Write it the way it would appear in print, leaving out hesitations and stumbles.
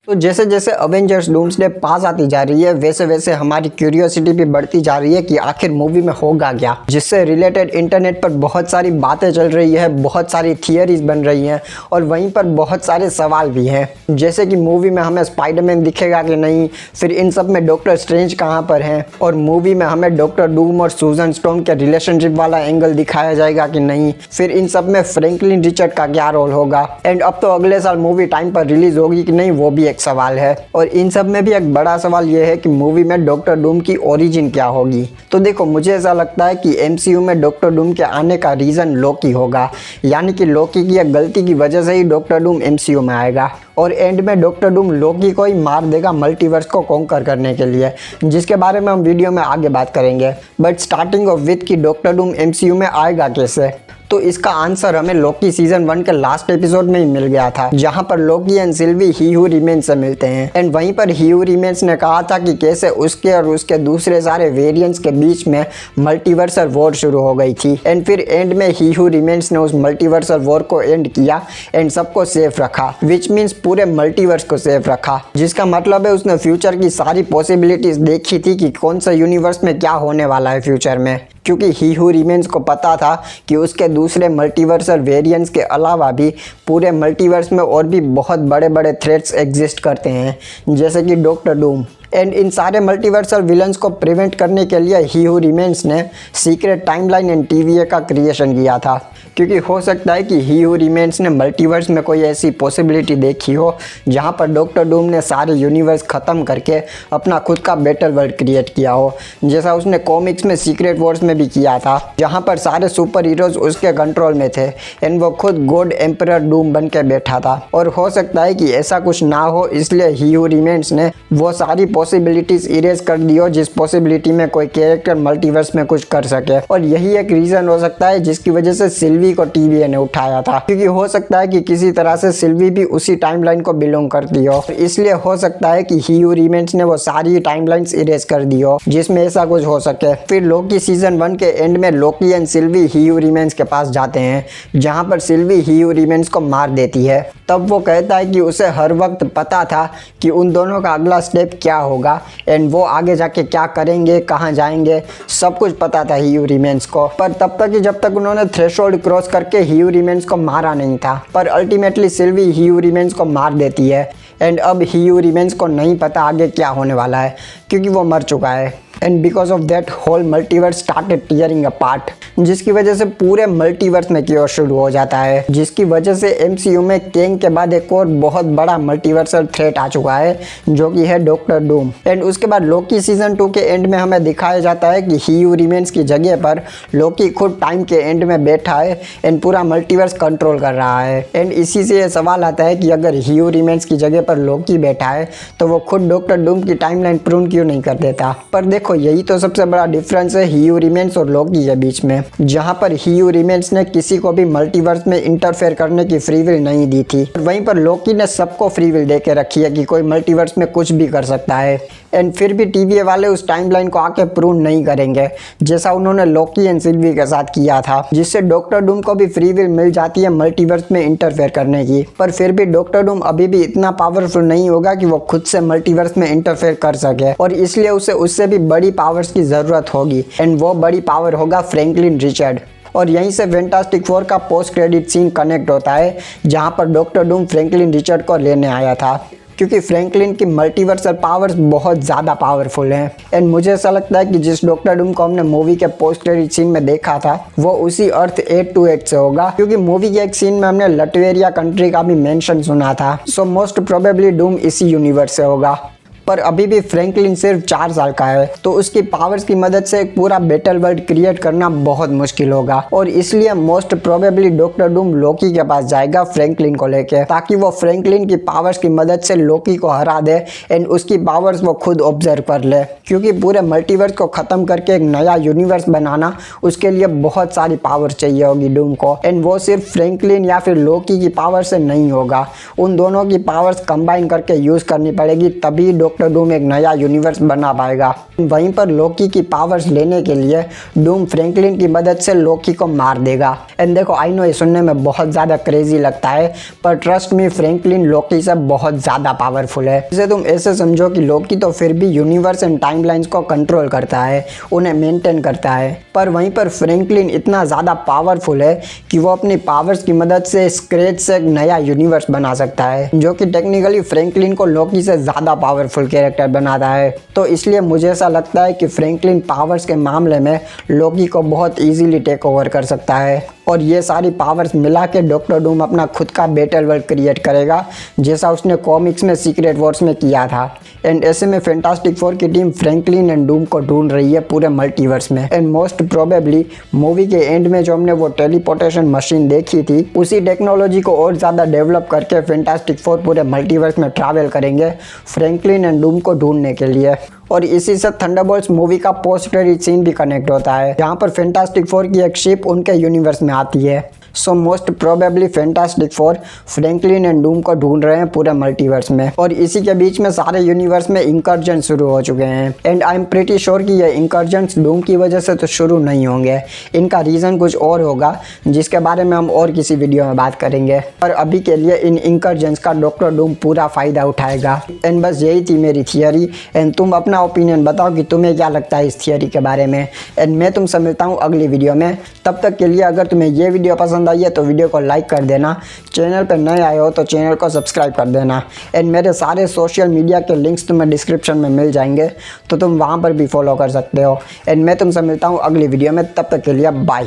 तो जैसे जैसे अवेंजर्स डूम्सडे पास आती जा रही है वैसे वैसे हमारी क्यूरियोसिटी भी बढ़ती जा रही है कि आखिर मूवी में होगा क्या, जिससे रिलेटेड इंटरनेट पर बहुत सारी बातें चल रही है, बहुत सारी थियरीज बन रही हैं और वहीं पर बहुत सारे सवाल भी हैं। जैसे कि मूवी में हमें स्पाइडरमैन दिखेगा कि नहीं, फिर इन सब में डॉक्टर स्ट्रेंज कहाँ पर हैं, और मूवी में हमें डॉक्टर डूम और सूजन स्टोन के रिलेशनशिप वाला एंगल दिखाया जाएगा कि नहीं, फिर इन सब में फ्रैंकलिन रिचर्ड का क्या रोल होगा, एंड अब तो अगले साल मूवी टाइम पर रिलीज होगी कि नहीं वो भी एक सवाल है। और इन सब में भी एक बड़ा सवाल यह है कि मूवी में डॉक्टर डूम की ओरिजिन क्या होगी। तो देखो, मुझे ऐसा लगता है कि एमसीयू में डॉक्टर डूम के आने का रीजन लोकी होगा, यानी कि लोकी की एक गलती की वजह से ही डॉक्टर डूम एमसीयू में आएगा और एंड में डॉक्टर डूम लोकी को ही मार देगा मल्टीवर्स को कॉन्कर करने के लिए, जिसके बारे में हम वीडियो में आगे बात करेंगे। बट स्टार्टिंग ऑफ विथ कि डॉक्टर डूम एमसीयू में आएगा कैसे, तो इसका आंसर हमें लोकी सीजन 1 के लास्ट एपिसोड में ही मिल गया था, जहां पर Loki and Sylvie He Who Remains से मिलते हैं। एंड वहीं पर ही हू रिमेन्स ने कहा था कि कैसे उसके और उसके दूसरे सारे वेरिएंट्स के बीच में मल्टीवर्सल वॉर शुरू हो गई थी। एंड फिर एंड में ही हू रिमेन्स ने उस मल्टीवर्सल वॉर को एंड किया एंड सबको सेफ रखा, विच मीन्स पूरे मल्टीवर्स को सेफ रखा, जिसका मतलब है उसने फ्यूचर की सारी पॉसिबिलिटीज देखी थी कि कौन सा यूनिवर्स में क्या होने वाला है फ्यूचर में, क्योंकि ही हू रिमेन्स को पता था कि उसके दूसरे मल्टीवर्सल वेरिएंट्स के अलावा भी पूरे मल्टीवर्स में और भी बहुत बड़े बड़े थ्रेट्स एग्जिस्ट करते हैं, जैसे कि डॉक्टर डूम। एंड इन सारे मल्टीवर्सल विलन्स को प्रिवेंट करने के लिए ही हू रिमेन्स ने सीक्रेट टाइमलाइन एंड TVA का क्रिएशन किया था, क्योंकि हो सकता है कि ही हू रिमेन्स ने मल्टीवर्स में कोई ऐसी पॉसिबिलिटी देखी हो जहां पर डॉक्टर डूम ने सारे यूनिवर्स ख़त्म करके अपना खुद का बेटर वर्ल्ड क्रिएट किया हो, जैसा उसने कॉमिक्स में सीक्रेट वॉर्स में भी किया था, जहां पर सारे सुपर हीरोज उसके कंट्रोल में थे एंड वो खुद गॉड एम्परर डूम बन के बैठा था। और हो सकता है कि ऐसा कुछ ना हो, इसलिए ही हू रिमेन्स ने वो सारी पॉसिबिलिटीज इरेज कर दी हो जिस पॉसिबिलिटी में कोई कैरेक्टर मल्टीवर्स में कुछ कर सके। और यही एक रीज़न हो सकता है जिसकी वजह से सिल्वी को TVA ने उठाया था, क्योंकि हो सकता है कि किसी तरह से सिल्वी भी उसी टाइमलाइन को बिलोंग करती हो, इसलिए हो सकता है कि ही हू रिमेन्स ने वो सारी टाइमलाइंस इरेज कर दी हो जिसमें ऐसा कुछ हो सके। फिर लोकी सीजन 1 के एंड में Loki and Sylvie He Who Remains के पास जाते हैं, जहां पर सिल्वी ही हू रिमेन्स को मार देती है। तब वो कहता है कि उसे हर वक्त पता था कि उन दोनों का अगला स्टेप क्या होगा एंड वो आगे जाके क्या करेंगे, कहाँ जाएंगे, सब कुछ पता था ही हू रिमेन्स को। पर तब तक ही जब तक उन्होंने थ्रेशोल्ड क्रॉस करके ही हू रिमेन्स को मारा नहीं था। पर ultimately Silvi He Who remains को मार देती है एंड अब ही हू रिमेन्स को नहीं पता आगे क्या होने वाला है, क्योंकि वो मर चुका है। And because of that whole multiverse started tearing apart, जिसकी वजह से पूरे मल्टीवर्स में क्योर शुरू हो जाता है, जिसकी वजह से एमसीयू में कैंग के बाद एक और बहुत बड़ा मल्टीवर्सल थ्रेट आ चुका है, जो कि है डॉक्टर डूम। एंड उसके बाद लोकी सीजन 2 के एंड में हमें दिखाया जाता है कि ही हू रिमेन्स की जगह पर लोकी खुद टाइम के एंड में बैठा है एंड पूरा मल्टीवर्स कंट्रोल कर रहा है। एंड इसी से ये सवाल आता है कि अगर ही हू रिमेन्स की जगह पर लोकी बैठा है तो वो खुद डॉक्टर डूम की टाइमलाइन प्रून क्यों नहीं कर देता। पर देखो, यही तो सबसे बड़ा डिफरेंस है ही हू रिमेन्स और लोकी के बीच में, जहां पर ही हू रिमेन्स ने किसी को भी मल्टीवर्स में इंटरफेयर करने की फ्री विल नहीं दी थी, वहीं पर लोकी ने सबको फ्री विल दे के रखी है कि कोई मल्टीवर्स में कुछ भी कर सकता है। एंड फिर भी TVA वाले उस टाइमलाइन को आके प्रूव नहीं करेंगे, जैसा उन्होंने लोकी एंड सिल्वी के साथ किया था, जिससे डॉक्टर डूम को भी फ्री विल मिल जाती है मल्टीवर्स में इंटरफेयर करने की। पर फिर भी डॉक्टर डूम अभी भी इतना पावरफुल नहीं होगा कि वो खुद से मल्टीवर्स में इंटरफेयर कर सके, और इसलिए उसे उससे भी बड़ी पावर्स की जरूरत होगी एंड वो बड़ी पावर होगा फ्रैंकलिन रिचर्ड। और यहीं से फैंटास्टिक फोर का पोस्ट क्रेडिट सीन कनेक्ट होता है, जहां पर डॉक्टर डूम फ्रैंकलिन रिचर्ड को लेने आया था, क्योंकि फ्रैंकलिन की मल्टीवर्सल पावर्स बहुत ज़्यादा पावरफुल हैं। एंड मुझे ऐसा लगता है कि जिस डॉक्टर डूम को हमने मूवी के पोस्ट क्रेडिट सीन में देखा था वो उसी अर्थ 828 से होगा, क्योंकि मूवी के एक सीन में हमने लटवेरिया कंट्री का भी मेंशन सुना था। सो मोस्ट प्रोबेबली डूम इसी यूनिवर्स से होगा। पर अभी भी फ्रैंकलिन सिर्फ 4 साल का है, तो उसकी पावर्स की मदद से एक पूरा बेटर वर्ल्ड क्रिएट करना बहुत मुश्किल होगा, और इसलिए मोस्ट प्रोबेबली डॉक्टर डूम लोकी के पास जाएगा फ्रैंकलिन को लेके, ताकि वो फ्रैंकलिन की पावर्स की मदद से लोकी को हरा दे एंड उसकी पावर्स वो खुद ऑब्जर्व कर ले, क्योंकि पूरे मल्टीवर्स को खत्म करके एक नया यूनिवर्स बनाना उसके लिए बहुत सारी पावर चाहिए होगी डूम को। एंड वो सिर्फ फ्रैंकलिन या फिर लोकी की पावर से नहीं होगा, उन दोनों की पावर्स कंबाइन करके यूज करनी पड़ेगी, तभी डॉक्टर डूम एक नया यूनिवर्स बना पाएगा। वहीं पर लोकी की पावर्स लेने के लिए डूम फ्रैंकलिन की मदद से लोकी को मार देगा। एंड देखो, आई नो ये सुनने में बहुत ज़्यादा क्रेजी लगता है, पर ट्रस्ट मी, फ्रैंकलिन लोकी से बहुत ज़्यादा पावरफुल है। इसे तुम ऐसे समझो कि लोकी तो फिर भी यूनिवर्स एंड टाइमलाइंस को कंट्रोल करता है, उन्हें मेंटेन करता है, पर वहीं पर फ्रैंकलिन इतना ज़्यादा पावरफुल है कि वो अपनी पावर्स की मदद से स्क्रैच से एक नया यूनिवर्स बना सकता है, जो कि टेक्निकली फ्रैंकलिन को लोकी से ज़्यादा पावरफुल कैरेक्टर बनाता है। तो इसलिए मुझे ऐसा लगता है कि फ्रैंकलिन पावर्स के मामले में लोकी को बहुत ईजीली टेक ओवर कर सकता है, और ये सारी पावर्स मिला के डॉक्टर डूम अपना खुद का बैटल वर्ल्ड क्रिएट करेगा, जैसा उसने कॉमिक्स में सीक्रेट वॉर्स में किया था। एंड ऐसे में फैंटास्टिक फोर की टीम फ्रैंकलिन एंड डूम को ढूंढ रही है पूरे मल्टीवर्स में। एंड मोस्ट प्रोबेबली मूवी के एंड में जो हमने वो टेलीपोर्टेशन मशीन देखी थी, उसी टेक्नोलॉजी को और ज़्यादा डेवलप करके फैंटास्टिक फोर पूरे मल्टीवर्स में ट्रैवल करेंगे फ्रैंकलिन एंड डूम को ढूंढने के लिए। और इसी से थंडरबोल्ट्स मूवी का पोस्ट क्रेडिट सीन भी कनेक्ट होता है, जहाँ पर फैंटास्टिक फोर की एक शिप उनके यूनिवर्स में आती है। So most probably fantastic four Franklin and Doom को ढूंढ रहे हैं पूरे मल्टीवर्स में, और इसी के बीच में सारे यूनिवर्स में इंकर्जन शुरू हो चुके हैं। And I am pretty sure कि ये इंकर्जन्स डूम की वजह से तो शुरू नहीं होंगे, इनका रीज़न कुछ और होगा, जिसके बारे में हम और किसी वीडियो में बात करेंगे। पर अभी के लिए इन इंकर्जन्स का डॉक्टर डूम पूरा फ़ायदा उठाएगा। एंड बस यही थी मेरी थियरी। एंड तुम अपना ओपिनियन बताओ कि तुम्हें क्या लगता है इस थियरी के बारे में। एंड मैं तुमसे मिलता हूँ अगली वीडियो में। तब तक के लिए अगर तुम्हें ये वीडियो पसंद आई है तो वीडियो को लाइक कर देना, चैनल पर नए आए हो तो चैनल को सब्सक्राइब कर देना। एंड मेरे सारे सोशल मीडिया के लिंक्स तुम्हें डिस्क्रिप्शन में मिल जाएंगे, तो तुम वहाँ पर भी फॉलो कर सकते हो। एंड मैं तुमसे मिलता हूँ अगली वीडियो में। तब तक के लिए बाय।